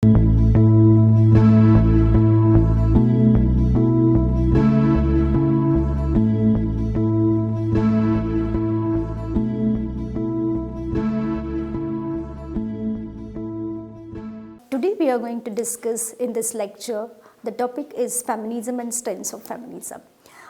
Today we are going to discuss in this lecture, the topic is feminism and strands of feminism.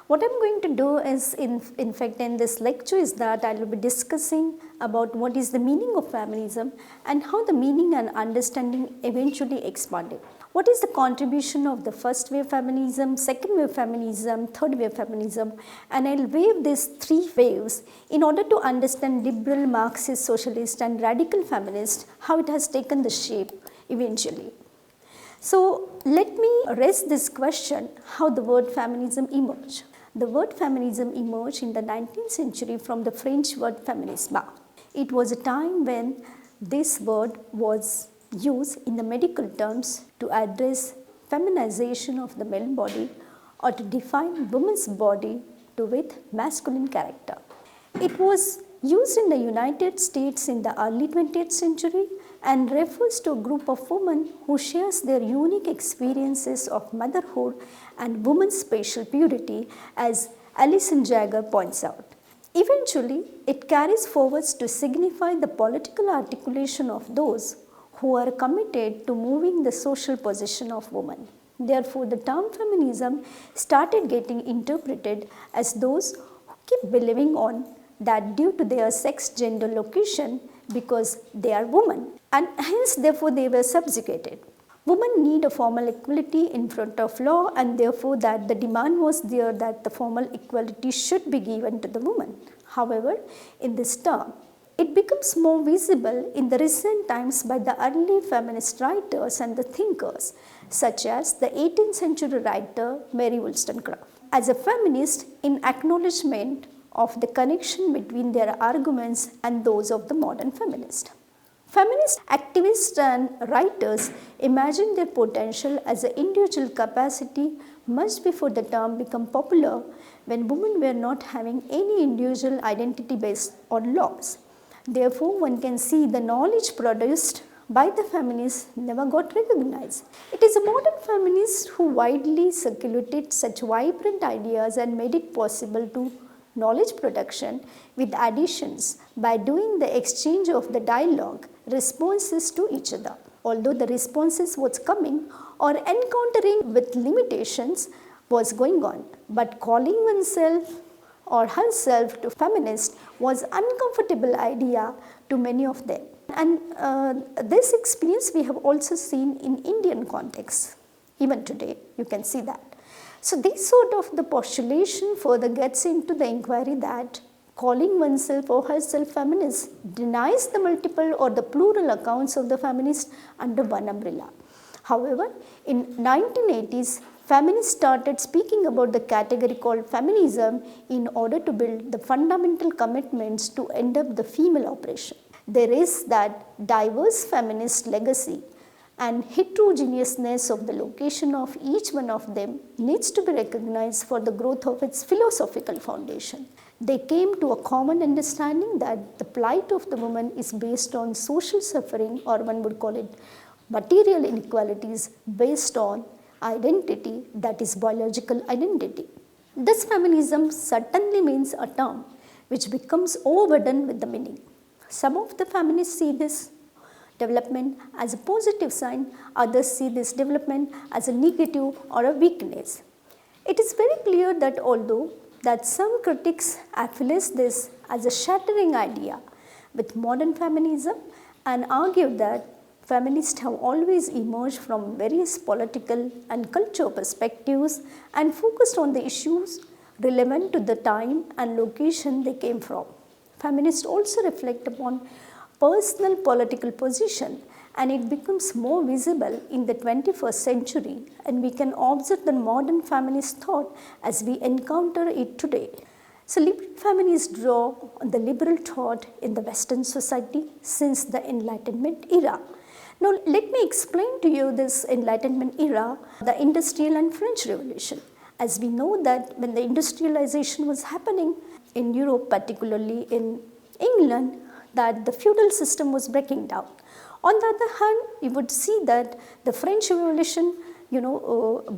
What I am going to do is in fact in this lecture is that I will be discussing about what is the meaning of feminism and how the meaning and understanding eventually expanded. What is the contribution of the first wave feminism, second wave feminism, third wave feminism, and I will wave these three waves in order to understand liberal, Marxist, socialist and radical feminist, how it has taken the shape eventually. So let me raise this question, how the word feminism emerged. The word feminism emerged in the 19th century from the French word feminisme. It was a time when this word was used in the medical terms to address feminization of the male body or to define woman's body with masculine character. It was used in the United States in the early 20th century and refers to a group of women who shares their unique experiences of motherhood and women's spatial purity, as Alison Jagger points out. Eventually, it carries forwards to signify the political articulation of those who are committed to moving the social position of women. Therefore, the term feminism started getting interpreted as those who keep believing on that due to their sex gender location because they are women and hence therefore they were subjugated. Women need a formal equality in front of law and therefore that the demand was there that the formal equality should be given to the woman. However, in this term, it becomes more visible in the recent times by the early feminist writers and the thinkers such as the 18th century writer Mary Wollstonecraft. As a feminist, in acknowledgement of the connection between their arguments and those of the modern feminist. Feminist activists and writers imagine their potential as an individual capacity much before the term became popular when women were not having any individual identity based on laws. Therefore, one can see the knowledge produced by the feminists never got recognized. It is a modern feminist who widely circulated such vibrant ideas and made it possible to knowledge production with additions by doing the exchange of the dialogue responses to each other. Although the responses was coming or encountering with limitations was going on, but calling oneself or herself to feminist was uncomfortable idea to many of them. And this experience we have also seen in Indian context. Even today you can see that. So this sort of the postulation further gets into the inquiry that calling oneself or herself feminist denies the multiple or the plural accounts of the feminist under one umbrella. However, in 1980s, feminists started speaking about the category called feminism in order to build the fundamental commitments to end up the female oppression. There is that diverse feminist legacy and heterogeneousness of the location of each one of them needs to be recognized for the growth of its philosophical foundation. They came to a common understanding that the plight of the woman is based on social suffering, or one would call it material inequalities based on identity, that is biological identity. This feminism certainly means a term which becomes overburdened with the meaning. Some of the feminists see this development as a positive sign, others see this development as a negative or a weakness. It is very clear that although that some critics affiliate this as a shattering idea with modern feminism and argue that feminists have always emerged from various political and cultural perspectives and focused on the issues relevant to the time and location they came from. Feminists also reflect upon personal political position and it becomes more visible in the 21st century and we can observe the modern feminist thought as we encounter it today. So liberal feminists draw on the liberal thought in the Western society since the Enlightenment era. Now let me explain to you this Enlightenment era, the Industrial and French Revolution. As we know that when the industrialization was happening in Europe, particularly in England, that the feudal system was breaking down. On the other hand, you would see that the French Revolution,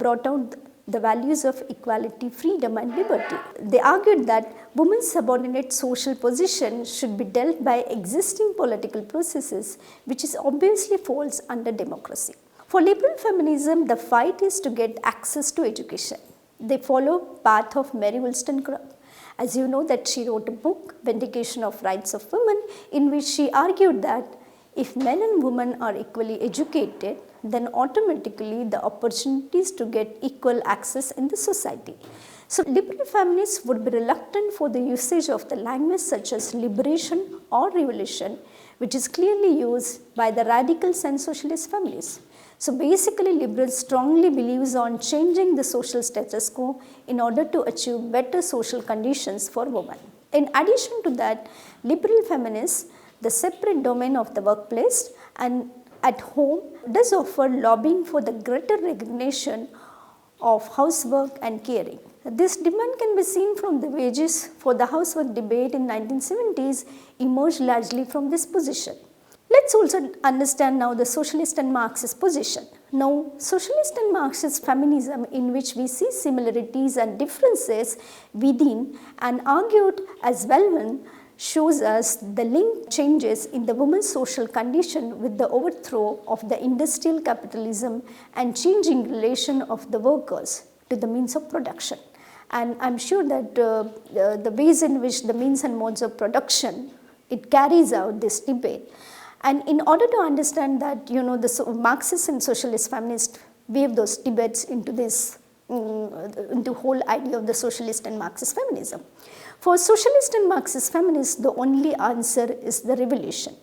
brought out the values of equality, freedom and liberty. They argued that women's subordinate social position should be dealt by existing political processes, which is obviously falls under democracy. For liberal feminism, the fight is to get access to education. They follow path of Mary Wollstonecraft. As you know that she wrote a book, Vindication of Rights of Women, in which she argued that if men and women are equally educated, then automatically the opportunities to get equal access in the society. So liberal feminists would be reluctant for the usage of the language such as liberation or revolution, which is clearly used by the radicals and socialist feminists. So basically, liberals strongly believes on changing the social status quo in order to achieve better social conditions for women. In addition to that, liberal feminists, the separate domain of the workplace and at home, does offer lobbying for the greater recognition of housework and caring. This demand can be seen from the wages for the housework debate in 1970s emerged largely from this position. Let's also understand now the socialist and Marxist position. Now, socialist and Marxist feminism, in which we see similarities and differences within and argued as well, shows us the link changes in the woman's social condition with the overthrow of the industrial capitalism and changing relation of the workers to the means of production. And I am sure that the ways in which the means and modes of production, it carries out this debate. And in order to understand that, the Marxist and socialist feminists weave those debates into this, into whole idea of the socialist and Marxist feminism. For socialist and Marxist feminists, the only answer is the revolution.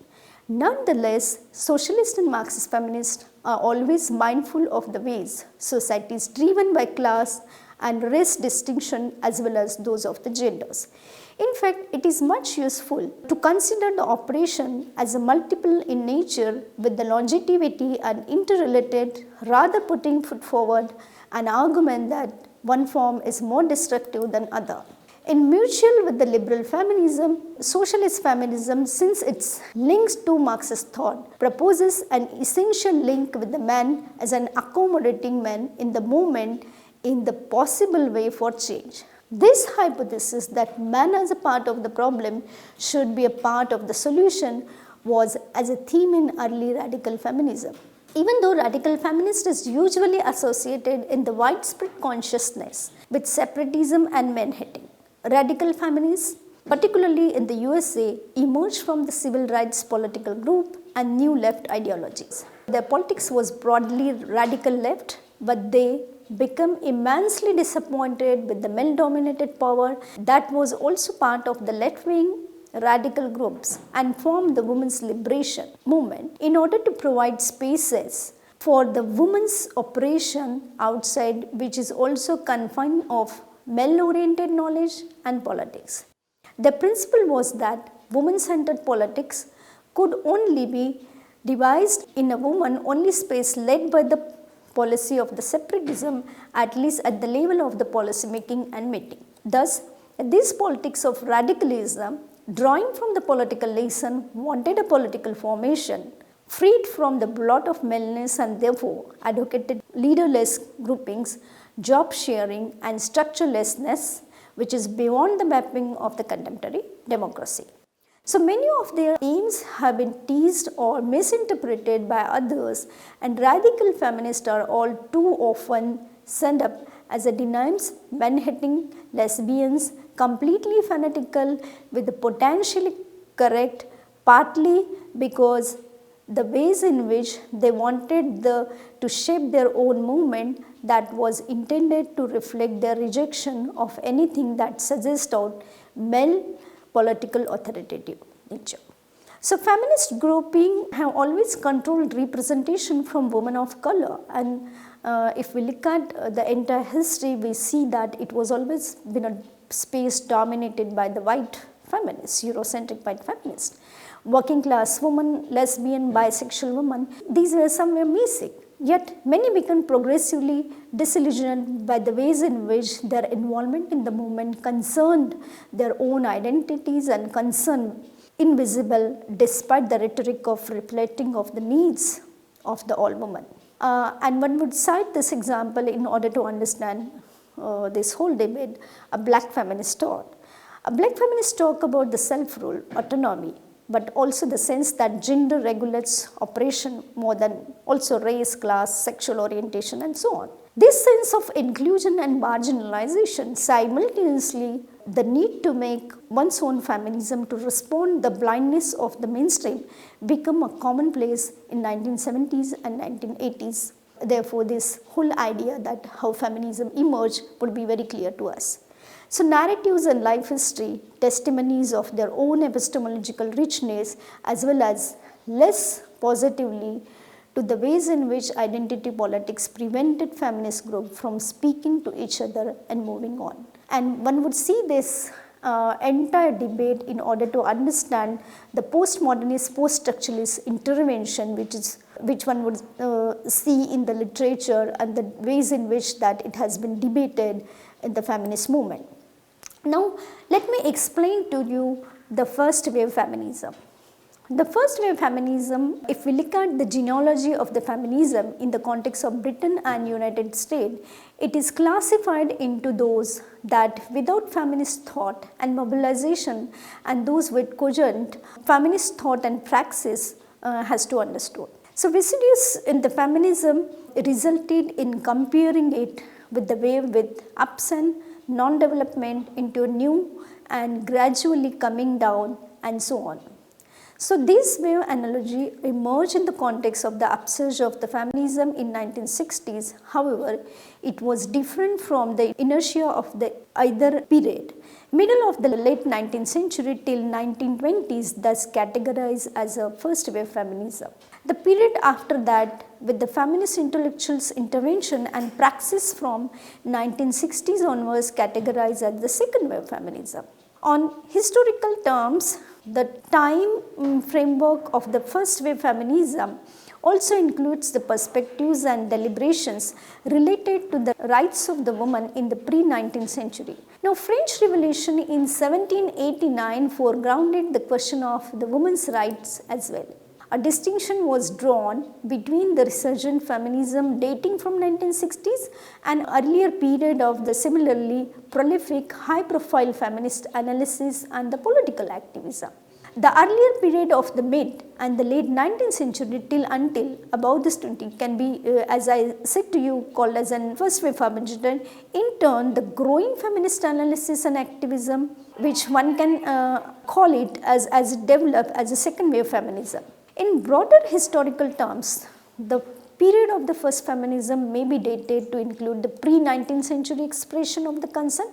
Nonetheless, socialist and Marxist feminists are always mindful of the ways society is driven by class and race distinction as well as those of the genders. In fact, it is much useful to consider the operation as a multiple in nature with the longevity and interrelated, rather putting forward an argument that one form is more destructive than other. In mutual with the liberal feminism, socialist feminism, since its links to Marxist thought, proposes an essential link with the man as an accommodating man in the movement in the possible way for change. This hypothesis that man as a part of the problem should be a part of the solution was as a theme in early radical feminism. Even though radical feminist is usually associated in the widespread consciousness with separatism and man-hating, radical feminists, particularly in the USA, emerged from the civil rights political group and new left ideologies. Their politics was broadly radical left, but they become immensely disappointed with the male-dominated power that was also part of the left-wing radical groups and formed the women's liberation movement in order to provide spaces for the women's operation outside, which is also confined of male-oriented knowledge and politics. The principle was that woman-centered politics could only be devised in a woman-only space led by the policy of the separatism, at least at the level of the policy making and meeting. Thus, this politics of radicalism, drawing from the political lesson, wanted a political formation freed from the blot of maleness and therefore advocated leaderless groupings, job sharing and structurelessness, which is beyond the mapping of the contemporary democracy. So many of their aims have been teased or misinterpreted by others, and radical feminists are all too often sent up as a denims, man-hating, lesbians, completely fanatical with the potentially correct, partly because the ways in which they wanted to shape their own movement that was intended to reflect their rejection of anything that suggests out male political authoritative nature. So feminist grouping have always controlled representation from women of color, and if we look at the entire history, we see that it was always been a space dominated by the white feminists, Eurocentric white feminists. Working class women, lesbian, bisexual women, these were somewhere missing. Yet many became progressively disillusioned by the ways in which their involvement in the movement concerned their own identities and concerned invisible despite the rhetoric of reflecting of the needs of the all women. And one would cite this example in order to understand this whole debate, a black feminist thought. A black feminist talk about the self-rule, autonomy, but also the sense that gender regulates operation more than also race, class, sexual orientation and so on. This sense of inclusion and marginalization, simultaneously the need to make one's own feminism to respond the blindness of the mainstream become a commonplace in 1970s and 1980s. Therefore, this whole idea that how feminism emerged would be very clear to us. So, narratives and life history, testimonies of their own epistemological richness as well as less positively to the ways in which identity politics prevented feminist groups from speaking to each other and moving on. And one would see this entire debate in order to understand the postmodernist, post-structuralist intervention which one would see in the literature and the ways in which that it has been debated in the feminist movement. Now, let me explain to you the first wave feminism. The first wave feminism, if we look at the genealogy of the feminism in the context of Britain and United States, it is classified into those that without feminist thought and mobilization and those with cogent feminist thought and praxis has to understood. So, residues in the feminism resulted in comparing it with the wave with ups and non-development into a new and gradually coming down and so on. So, this wave analogy emerged in the context of the upsurge of the feminism in 1960s. However, it was different from the inertia of the either period. Middle of the late 19th century till 1920s thus categorized as a first wave feminism. The period after that, with the feminist intellectuals' intervention and praxis from 1960s onwards, categorized as the second wave feminism. On historical terms, the time framework of the first wave feminism also includes the perspectives and deliberations related to the rights of the woman in the pre-19th century. Now, French Revolution in 1789 foregrounded the question of the women's rights as well. A distinction was drawn between the resurgent feminism dating from 1960s and earlier period of the similarly prolific high-profile feminist analysis and the political activism. The earlier period of the mid and the late 19th century till until about this 20 can be, as I said to you, called as an first wave feminism. In turn, the growing feminist analysis and activism, which one can call it as it developed as a second wave feminism. In broader historical terms, the period of the first feminism may be dated to include the pre-19th century expression of the concern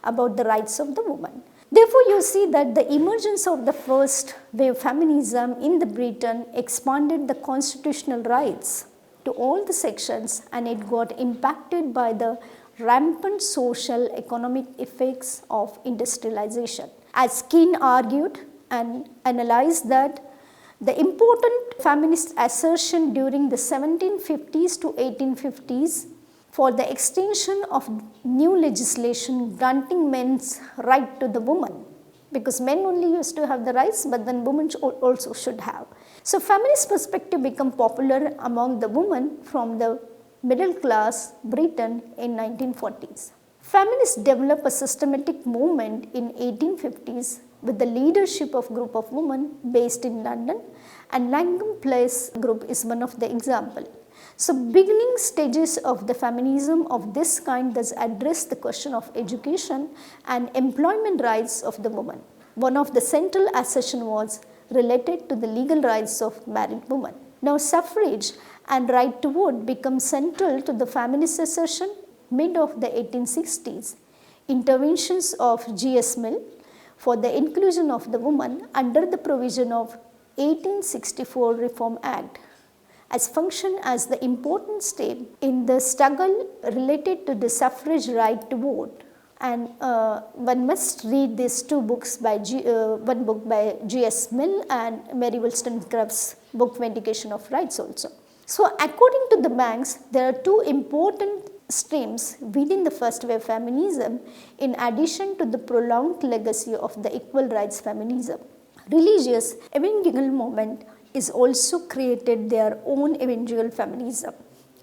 about the rights of the woman. Therefore, you see that the emergence of the first wave feminism in the Britain expanded the constitutional rights to all the sections, and it got impacted by the rampant social economic effects of industrialization. As Keane argued and analyzed that the important feminist assertion during the 1750s to 1850s for the extension of new legislation granting men's right to the woman, because men only used to have the rights, but then women also should have. So, feminist perspective became popular among the women from the middle class Britain in 1940s. Feminists developed a systematic movement in 1850s with the leadership of group of women based in London, and Langham Place group is one of the example. So, beginning stages of the feminism of this kind thus address the question of education and employment rights of the woman. One of the central assertion was related to the legal rights of married women. Now, suffrage and right to vote become central to the feminist assertion mid of the 1860s. Interventions of G.S. Mill for the inclusion of the woman under the provision of 1864 Reform Act as function as the important step in the struggle related to the suffrage right to vote. And one must read these two books by one book by G.S. Mill and Mary Wollstonecraft's book Vindication of Rights also. So, according to the Banks, there are two important streams within the first wave feminism in addition to the prolonged legacy of the equal rights feminism. Religious evangelical movement is also created their own evangelical feminism.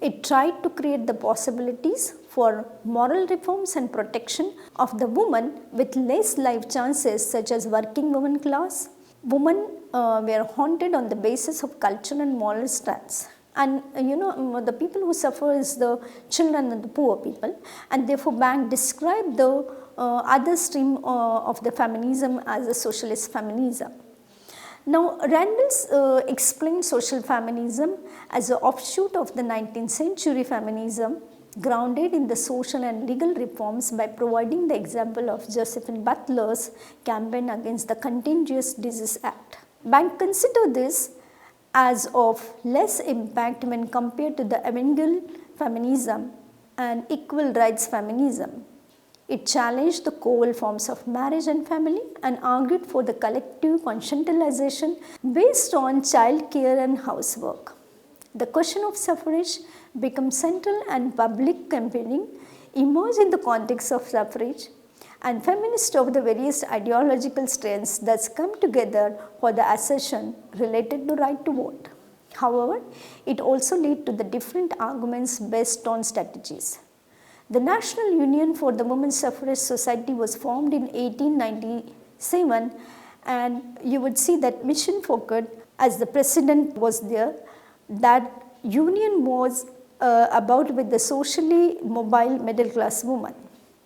It tried to create the possibilities for moral reforms and protection of the woman with less life chances, such as working women class. Women were haunted on the basis of cultural and moral strands. And the people who suffer is the children and the poor people, and therefore Bank described the other stream of the feminism as a socialist feminism. Now, Randall explained social feminism as an offshoot of the 19th century feminism, grounded in the social and legal reforms by providing the example of Josephine Butler's campaign against the Contagious Disease Act. Bank considered this as of less impact when compared to the evangelical feminism and equal rights feminism. It challenged the coal forms of marriage and family and argued for the collective conscientization based on child care and housework. The question of suffrage became central, and public campaigning emerged in the context of suffrage, and feminists of the various ideological strands thus come together for the assertion related to right to vote. However, it also led to the different arguments based on strategies. The National Union for the Women's Suffrage Society was formed in 1897, and you would see that Mission Fouquet as the president was there. That union was about with the socially mobile middle class woman.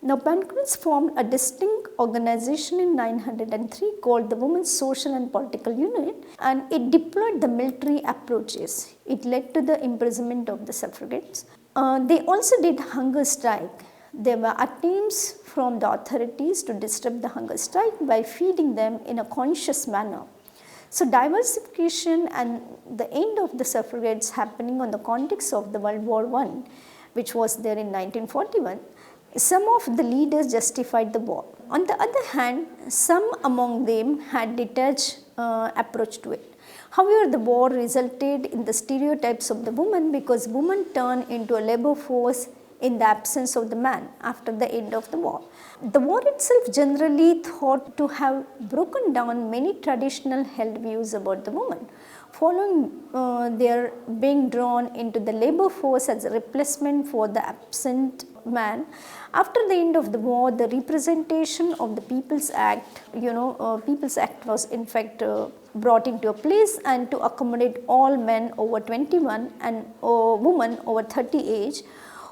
Now, Pancras formed a distinct organization in 903 called the Women's Social and Political Unit, and it deployed the military approaches. It led to the imprisonment of the suffragettes. They also did hunger strike. There were attempts from the authorities to disrupt the hunger strike by feeding them in a conscious manner. So, diversification and the end of the suffragettes happening on the context of the World War I, which was there in 1941, some of the leaders justified the war. On the other hand, some among them had detached approach to it. However, the war resulted in the stereotypes of the woman because women turned into a labor force in the absence of the man after the end of the war. The war itself generally thought to have broken down many traditional held views about the woman, following their being drawn into the labor force as a replacement for the absent man. After the end of the war, the representation of the People's Act, People's Act was in fact brought into a place and to accommodate all men over 21 and women over 30 age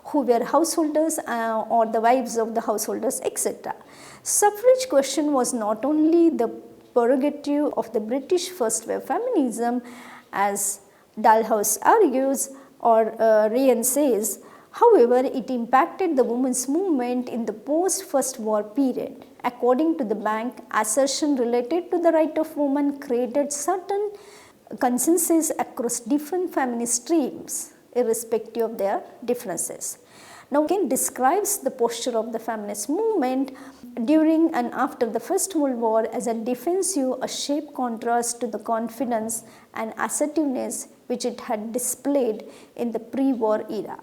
who were householders or the wives of the householders, etc. Suffrage question was not only the prerogative of the British first wave feminism, as Dalhouse argues or Ryan says. However, it impacted the women's movement in the post-First War period. According to the Bank, assertion related to the right of women created certain consensus across different feminist streams, irrespective of their differences. Now, again describes the posture of the feminist movement during and after the First World War as a defensive, a sharp contrast to the confidence and assertiveness which it had displayed in the pre-war era.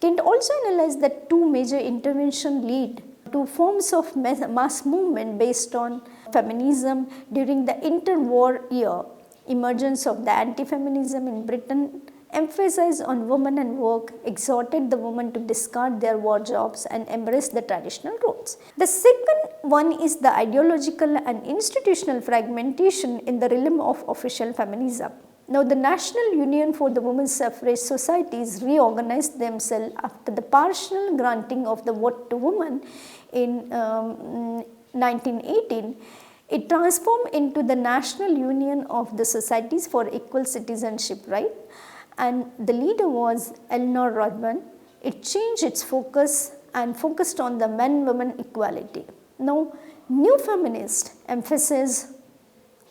Kent also analyzed that two major interventions lead to forms of mass movement based on feminism during the interwar year. Emergence of the anti-feminism in Britain emphasized on women and work, exhorted the women to discard their war jobs and embrace the traditional roles. The second one is the ideological and institutional fragmentation in the realm of official feminism. Now, the National Union for the Women's Suffrage Societies reorganized themselves after the partial granting of the vote to women in 1918. It transformed into the National Union of the Societies for Equal Citizenship, right? And the leader was Eleanor Rodman. It changed its focus and focused on the men-women equality. Now, new feminist emphasis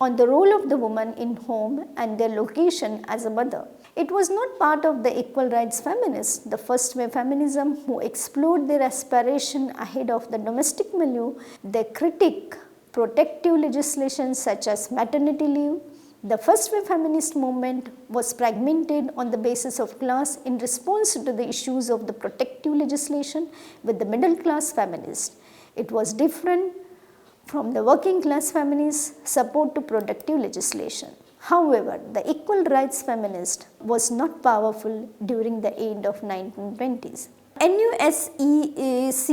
on the role of the woman in home and their location as a mother. It was not part of the equal rights feminists, the first wave feminism, who explored their aspiration ahead of the domestic milieu. They critique protective legislation such as maternity leave. The first wave feminist movement was fragmented on the basis of class in response to the issues of the protective legislation with the middle class feminists. It was different from the working class feminists support to productive legislation. However, the equal rights feminist was not powerful during the end of 1920s. NUSEC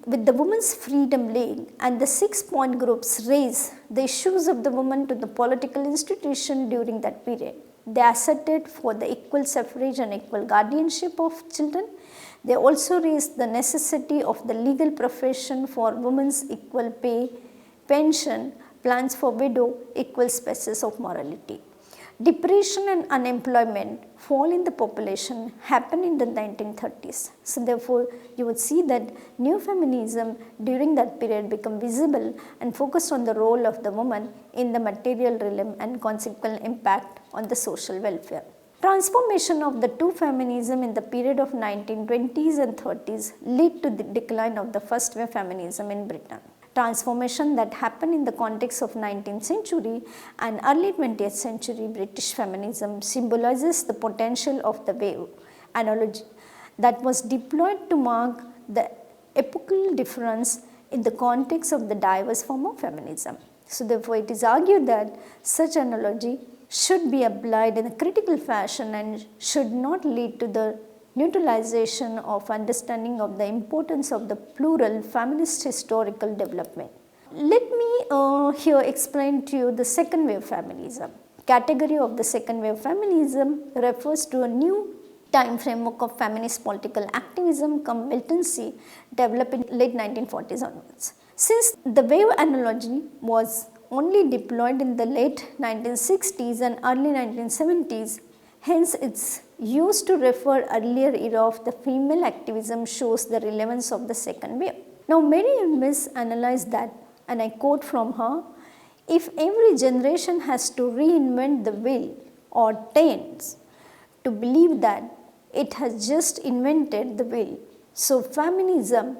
with the Women's Freedom League and the 6-point groups raised the issues of the woman to the political institution during that period. They asserted for the equal suffrage and equal guardianship of children. They also raised the necessity of the legal profession for women's equal pay, pension, plans for widow, equal spaces of morality. Depression and unemployment fall in the population happened in the 1930s. So therefore, you would see that new feminism during that period become visible and focused on the role of the woman in the material realm and consequent impact on the social welfare. Transformation of the two feminism in the period of 1920s and 30s lead to the decline of the first wave feminism in Britain. Transformation that happened in the context of 19th century and early 20th century British feminism symbolizes the potential of the wave analogy that was deployed to mark the epochal difference in the context of the diverse form of feminism. So therefore, it is argued that such analogy should be applied in a critical fashion and should not lead to the neutralization of understanding of the importance of the plural feminist historical development. Let me here explain to you the second wave feminism. Category of the second wave feminism refers to a new time framework of feminist political activism come militancy developed in late 1940s onwards. Since the wave analogy was only deployed in the late 1960s and early 1970s, hence its use to refer earlier era of the female activism shows the relevance of the second wave. Now many feminists analyze that, and I quote from her, if every generation has to reinvent the wheel or tends to believe that it has just invented the wheel. So feminism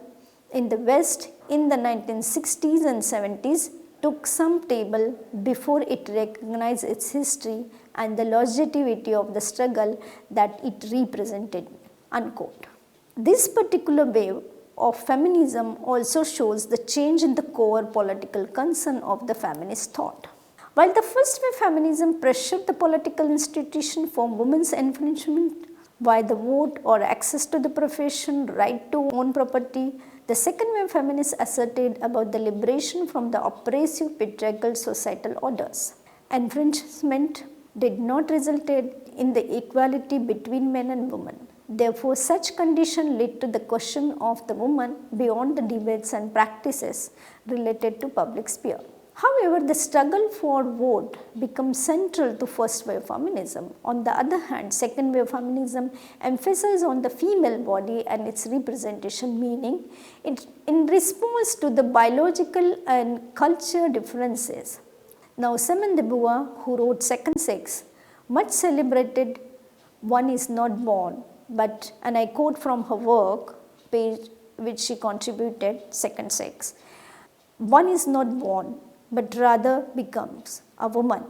in the West in the 1960s and 70s took some table before it recognized its history and the longevity of the struggle that it represented, unquote. This particular wave of feminism also shows the change in the core political concern of the feminist thought. While the first wave feminism pressured the political institution for women's enfranchisement via the vote or access to the profession, right to own property, the second wave feminists asserted about the liberation from the oppressive patriarchal societal orders. Enfranchisement did not result in the equality between men and women. Therefore, such condition led to the question of the woman beyond the debates and practices related to public sphere. However, the struggle for vote becomes central to first wave feminism. On the other hand, second wave feminism emphasizes on the female body and its representation, meaning it in response to the biological and culture differences. Now, Simone de Beauvoir, who wrote Second Sex, much celebrated "One is not born," but, and I quote from her work, page which she contributed, Second Sex, "One is not born, but rather becomes a woman,"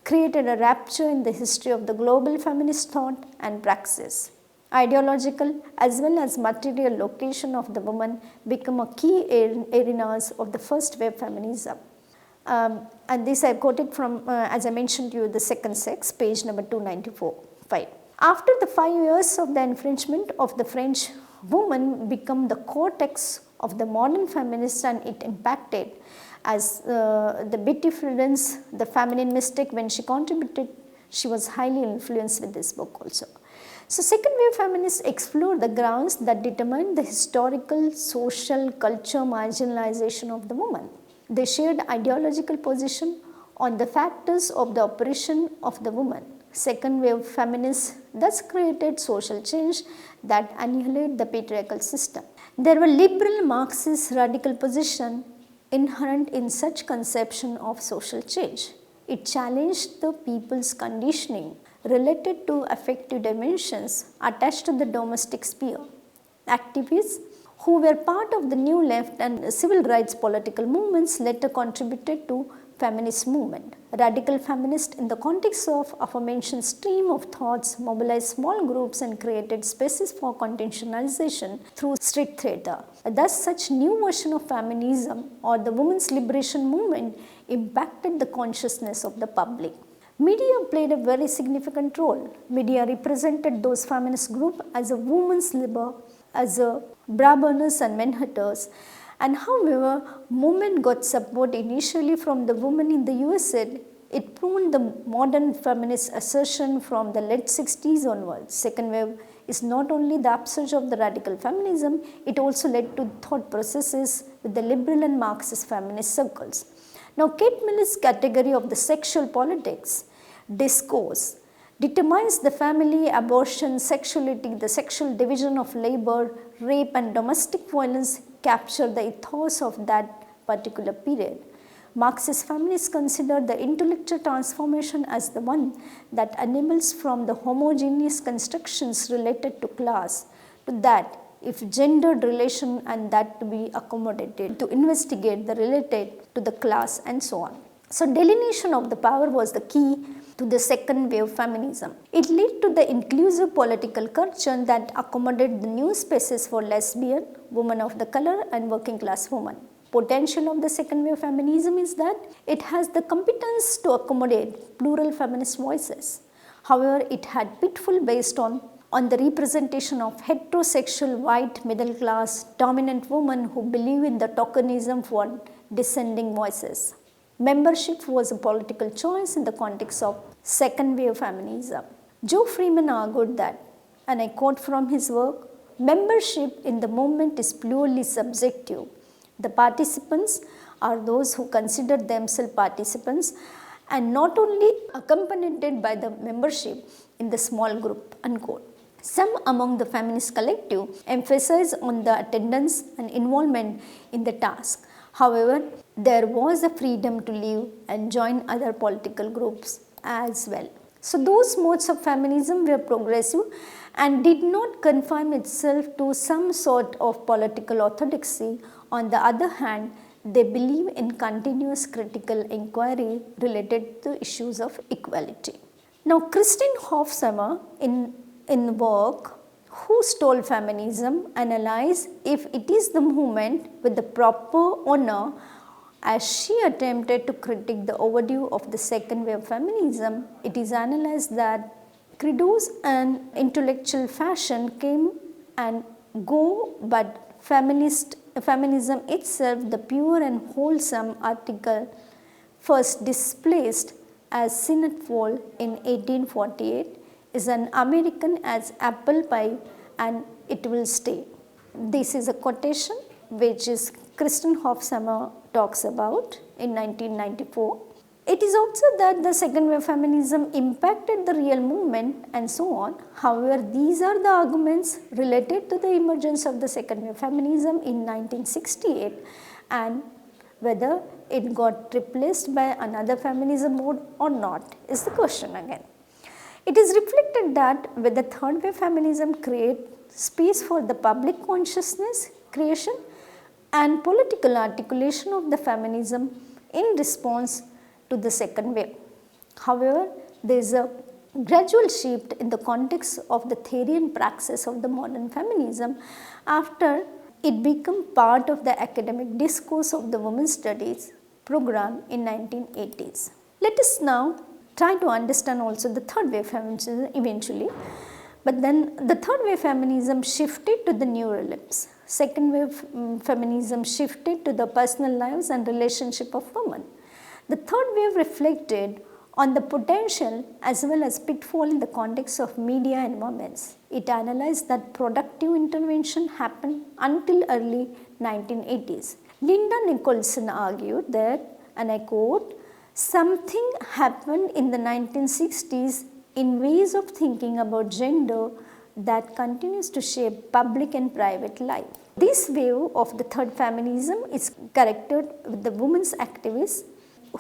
created a rupture in the history of the global feminist thought and praxis. Ideological as well as material location of the woman become a key arenas of the first wave feminism. And this I quoted from, as I mentioned to you, the Second Sex, page number 294. After the 5 years of the infringement of the French woman become the cortex of the modern feminists, and it impacted as the Betty Friedan's The Feminine Mystic, when she contributed, she was highly influenced with this book also. So second wave feminists explored the grounds that determine the historical, social, culture marginalization of the woman. They shared ideological position on the factors of the oppression of the woman. Second wave feminists thus created social change that annihilate the patriarchal system. There were liberal Marxist radical position inherent in such conception of social change. It challenged the people's conditioning related to affective dimensions attached to the domestic sphere. Activists who were part of the New Left and civil rights political movements later contributed to feminist movement. Radical feminists, in the context of aforementioned stream of thoughts, mobilized small groups and created spaces for contextualization through street theatre. Thus, such new version of feminism or the women's liberation movement impacted the consciousness of the public. Media played a very significant role. Media represented those feminist groups as a women's libber, as a bra burners and men haters. And however, movement got support initially from the women in the USA. It pruned the modern feminist assertion from the late 60s onwards. Second wave is not only the upsurge of the radical feminism, it also led to thought processes with the liberal and Marxist feminist circles. Now, Kate Miller's category of the sexual politics discourse determines the family, abortion, sexuality, the sexual division of labor, rape and domestic violence capture the ethos of that particular period. Marxist feminists consider the intellectual transformation as the one that enables from the homogeneous constructions related to class to that if gendered relation and that to be accommodated, to investigate the related to the class and so on. So, delineation of the power was the key to the second wave feminism. It led to the inclusive political culture that accommodated the new spaces for lesbian, women of the color and working class women. Potential of the second wave feminism is that it has the competence to accommodate plural feminist voices. However, it had pitfall based on the representation of heterosexual white middle class dominant women who believe in the tokenism for dissenting voices. Membership was a political choice in the context of second wave feminism. Joe Freeman argued that, and I quote from his work, membership in the movement is purely subjective. The participants are those who consider themselves participants and not only accompanied by the membership in the small group, unquote. Some among the feminist collective emphasize on the attendance and involvement in the task. However, there was a freedom to leave and join other political groups as well. So, those modes of feminism were progressive and did not confine itself to some sort of political orthodoxy. On the other hand, they believe in continuous critical inquiry related to issues of equality. Now, Christine Hofstadter in work Who Stole Feminism analyze if it is the movement with the proper honor, as she attempted to critique the overdue of the second wave feminism. It is analyzed that credos and intellectual fashion came and go, but feminism itself, the pure and wholesome article, first displaced as Sinetfall in 1848, is an American as apple pie and it will stay. This is a quotation which is Kristen Hofstadter talks about in 1994. It is observed that the second wave feminism impacted the real movement and so on. However, these are the arguments related to the emergence of the second wave feminism in 1968 and whether it got replaced by another feminism mode or not is the question again. It is reflected that with the third wave feminism create space for the public consciousness creation and political articulation of the feminism in response to the second wave. However, there is a gradual shift in the context of the theory and praxis of the modern feminism after it became part of the academic discourse of the women's studies program in 1980s. Let us now try to understand also the third wave feminism eventually, but then the third wave feminism shifted to the new realms. Second wave feminism shifted to the personal lives and relationship of women. The third wave reflected on the potential as well as pitfall in the context of media and moments. It analyzed that productive intervention happened until early 1980s. Linda Nicholson argued that, and I quote, something happened in the 1960s in ways of thinking about gender that continues to shape public and private life. This wave of the third feminism is characterized with the women's activists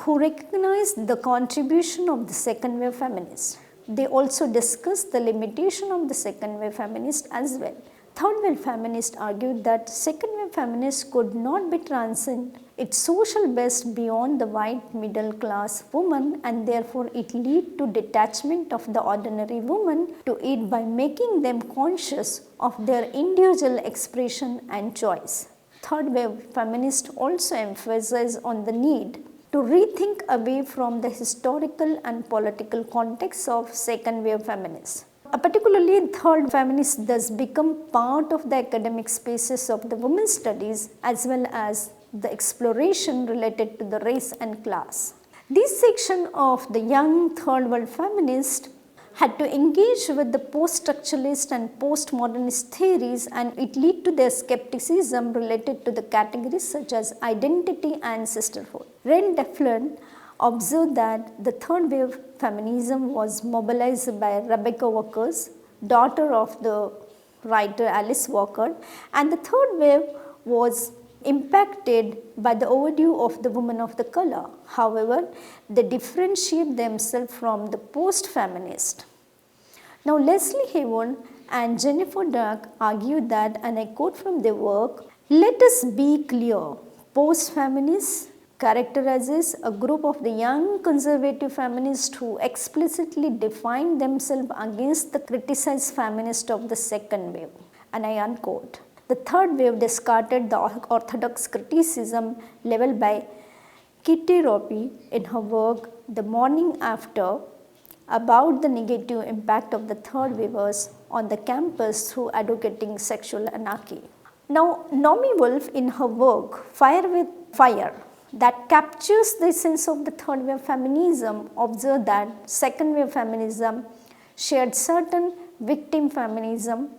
who recognize the contribution of the second wave feminists. They also discuss the limitation of the second wave feminists as well. third wave feminists argued that second wave feminists could not be transcend its social best beyond the white middle class woman, and therefore it lead to detachment of the ordinary woman to it by making them conscious of their individual expression and choice. Third wave feminists also emphasize on the need to rethink away from the historical and political context of second wave feminists. Particularly, third feminists thus become part of the academic spaces of the women's studies as well as the exploration related to the race and class. This section of the young third world feminists had to engage with the post-structuralist and postmodernist theories, and it led to their skepticism related to the categories such as identity and sisterhood. Ren Deflin observed that the third wave feminism was mobilized by Rebecca Walker, daughter of the writer Alice Walker, and the third wave was impacted by the overdue of the women of the color. However, they differentiate themselves from the post-feminist. Now, Leslie Hayward and Jennifer Dark argue that, and I quote from their work, "Let us be clear, post-feminists characterizes a group of the young conservative feminists who explicitly define themselves against the criticized feminists of the second wave." And I unquote. The third wave discarded the orthodox criticism leveled by Kitty Ropi in her work The Morning After about the negative impact of the third wavers on the campus through advocating sexual anarchy. Now, Naomi Wolf in her work Fire with Fire that captures the essence of the third wave feminism observed that second wave feminism shared certain victim feminism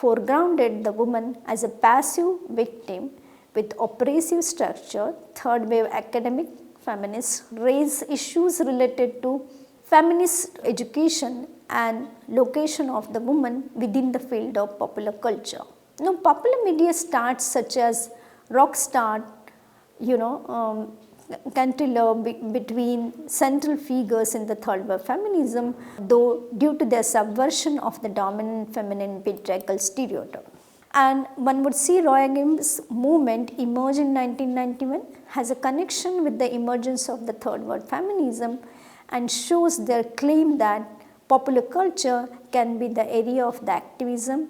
foregrounded the woman as a passive victim with oppressive structure. Third wave academic feminists raise issues related to feminist education and location of the woman within the field of popular culture. Now, popular media stars such as rock star, cantilever between central figures in the third wave feminism, though due to their subversion of the dominant feminine patriarchal stereotype. And one would see Roy Gibbs' movement emerge in 1991 has a connection with the emergence of the third wave feminism and shows their claim that popular culture can be the area of the activism,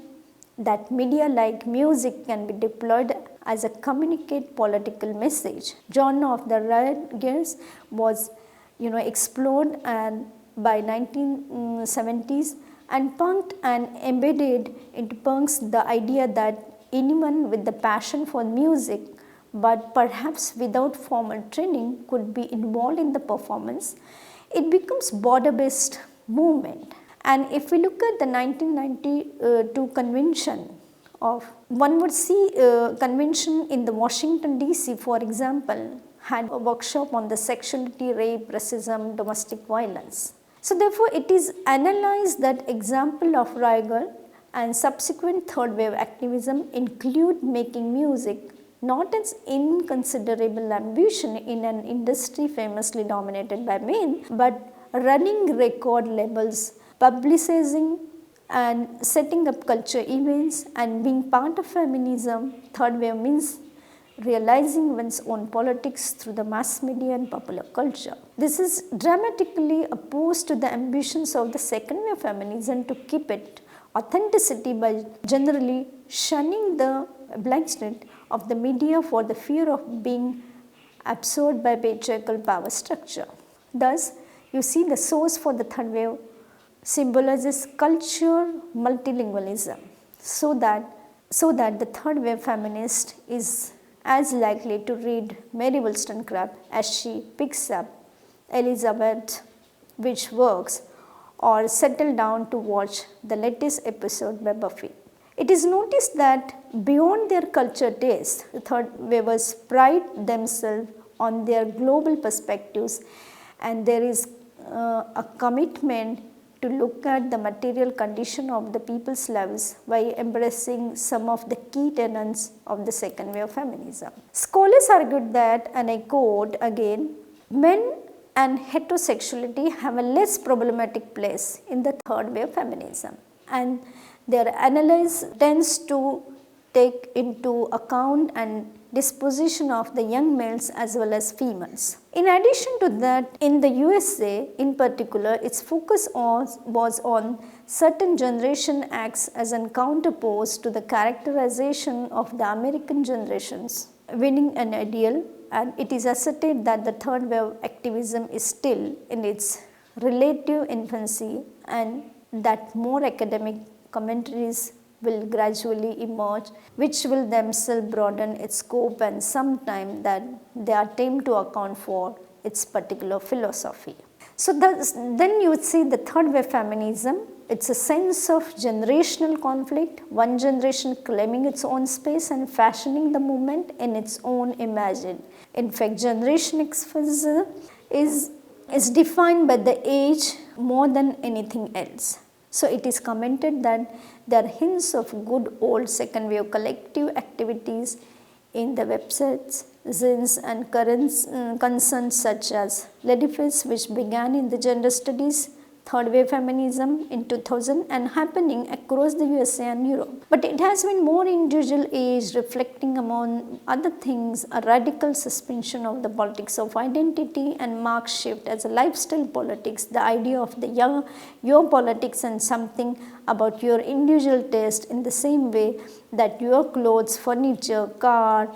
that media like music can be deployed as a communicate political message. Genre of the riot gears was explored and by 1970s and punked and embedded into punks the idea that anyone with the passion for music but perhaps without formal training could be involved in the performance. It becomes border-based movement. And if we look at the 1992 convention of, one would see a convention in the Washington DC, for example, had a workshop on the sexuality, rape, racism, domestic violence. So therefore, it is analyzed that example of Riegel and subsequent third wave activism include making music not as inconsiderable ambition in an industry famously dominated by men, but running record labels, publicizing and setting up culture events and being part of feminism. Third wave means realizing one's own politics through the mass media and popular culture. This is dramatically opposed to the ambitions of the second wave feminism to keep it authenticity by generally shunning the blind spot of the media for the fear of being absorbed by patriarchal power structure. Thus, you see the source for the third wave symbolizes culture multilingualism, so that the third wave feminist is as likely to read Mary Wollstonecraft as she picks up Elizabeth Witch works or settle down to watch the latest episode by Buffy. It is noticed that beyond their culture taste, the third wavers pride themselves on their global perspectives, and there is a commitment to look at the material condition of the people's lives by embracing some of the key tenets of the second wave feminism. Scholars argued that, and I quote again, men and heterosexuality have a less problematic place in the third wave feminism, and their analysis tends to take into account and disposition of the young males as well as females. In addition to that, in the USA in particular, its focus was on certain generation acts as a counterpose to the characterization of the American generations, winning an ideal, and it is asserted that the third wave activism is still in its relative infancy and that more academic commentaries will gradually emerge, which will themselves broaden its scope and sometime that they attempt to account for its particular philosophy. So then you would see the third wave feminism. It's a sense of generational conflict, one generation claiming its own space and fashioning the movement in its own imagine. In fact, generation expansion is defined by the age more than anything else. So it is commented that there are hints of good old second wave collective activities in the websites, zines and concerns such as Ledifice, which began in the gender studies, third wave feminism in 2000 and happening across the USA and Europe. But it has been more individual age, reflecting among other things a radical suspension of the politics of identity and marked shift as a lifestyle politics, the idea of the your politics and something about your individual taste in the same way that your clothes, furniture, car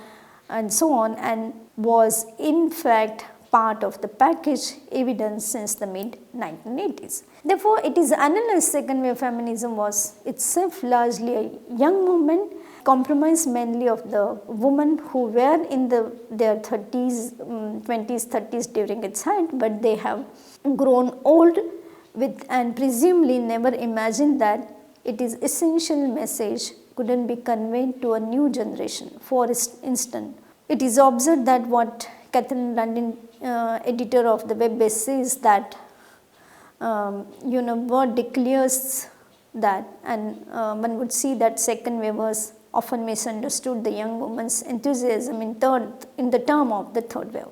and so on, and was in fact part of the package evidence since the mid 1980s. Therefore, it is analyzed second wave feminism was itself largely a young movement, comprised mainly of the women who were in their 30s, 20s, 30s during its height, but they have grown old with and presumably never imagined that it is essential message couldn't be conveyed to a new generation. For instance, it is observed that what Catherine London, editor of the web says that what declares that, and one would see that second wavers often misunderstood the young woman's enthusiasm in the term of the third wave.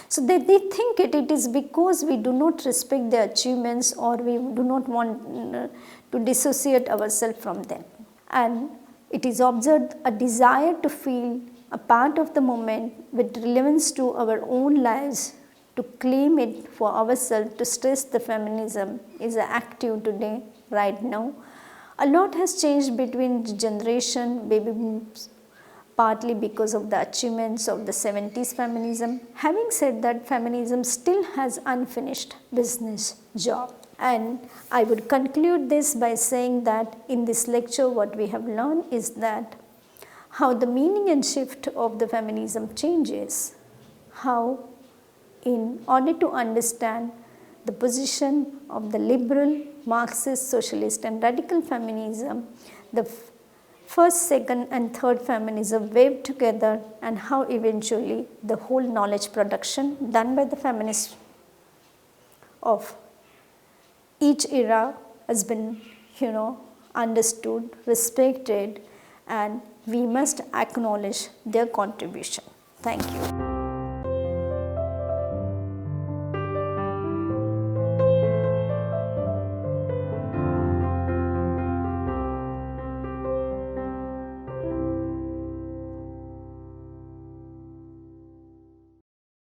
So they think it is because we do not respect their achievements or we do not want to dissociate ourselves from them. And it is observed a desire to feel a part of the moment with relevance to our own lives, to claim it for ourselves, to stress the feminism is active today, right now. A lot has changed between the generation, baby booms, partly because of the achievements of the 70s feminism. Having said that, feminism still has unfinished business job. And I would conclude this by saying that in this lecture what we have learned is that how the meaning and shift of the feminism changes, how in order to understand the position of the liberal, Marxist, socialist and radical feminism, the first, second and third feminism waved together and how eventually the whole knowledge production done by the feminists of each era has been understood, respected, and we must acknowledge their contribution. Thank you.